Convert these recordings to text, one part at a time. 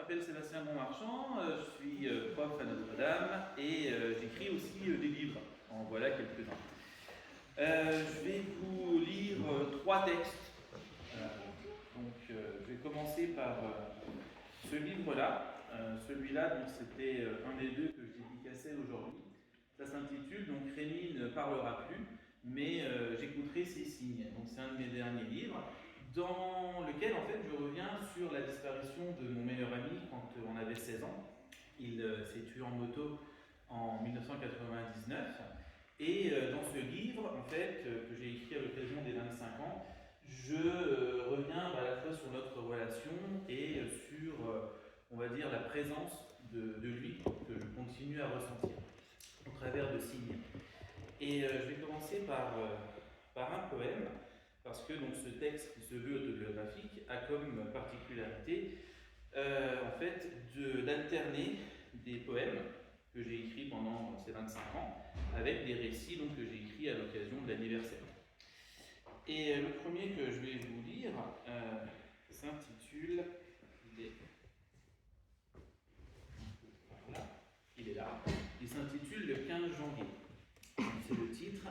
m'appelle Sébastien Bonmarchand, je suis prof à Notre-Dame et j'écris aussi des livres. En voilà quelques-uns. Je vais vous lire 3 textes. Je vais commencer par ce livre-là. Celui-là, c'était un des 2 que je dédicaçais aujourd'hui. Ça s'intitule donc Rémi ne parlera plus, mais j'écouterai ses signes. Donc c'est un de mes derniers livres, dans lequel en fait je reviens sur la disparition de mon meilleur ami quand on avait 16 ans. Il s'est tué en moto en 1999. Et dans ce livre, en fait, que j'ai écrit à l'occasion des 25 ans, je reviens à la fois sur notre relation et sur, on va dire, la présence de lui que je continue à ressentir au travers de signes. Et je vais commencer par un poème, parce que donc, ce texte qui se veut autobiographique a comme particularité en fait d'alterner des poèmes que j'ai écrits pendant ces 25 ans avec des récits donc, que j'ai écrits à l'occasion de l'anniversaire. Et le premier que je vais vous lire s'intitule, il est là, il s'intitule Le 15 janvier. C'est le titre.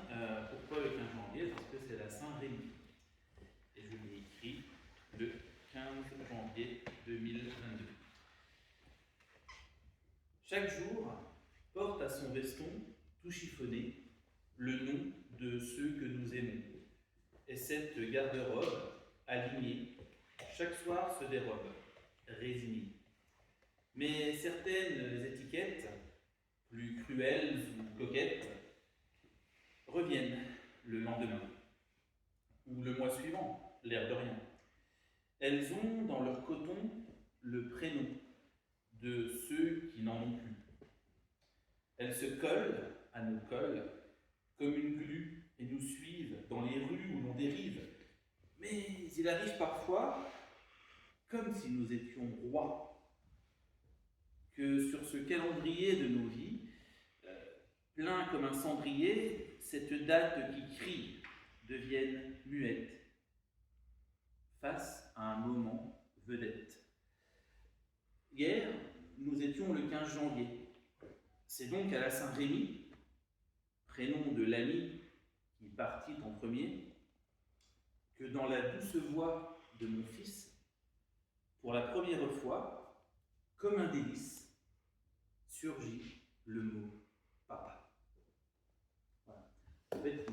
Pourquoi le 15 janvier? Parce que c'est la Saint-Rémy. Et je l'ai écrit le 15 janvier 2022. Chaque jour porte à son veston, tout chiffonné, le nom de ceux que nous aimons. Et cette garde-robe, alignée, chaque soir se dérobe, résignée. Mais certaines étiquettes, plus cruelles ou coquettes, reviennent le lendemain, ou le mois suivant, l'air de rien. Elles ont dans leur coton le prénom de ceux qui n'en ont plus. Elles se collent à nos cols comme une glu et nous suivent dans les rues où l'on dérive. Mais il arrive parfois, comme si nous étions rois, que sur ce calendrier de nos vies, plein comme un cendrier, cette date qui crie devienne muette face à un moment vedette. Hier, nous étions le 15 janvier. C'est donc à la Saint-Rémy, prénom de l'ami qui partit en premier, que dans la douce voix de mon fils, pour la première fois, comme un délice, surgit le mot papa. Voilà. En fait,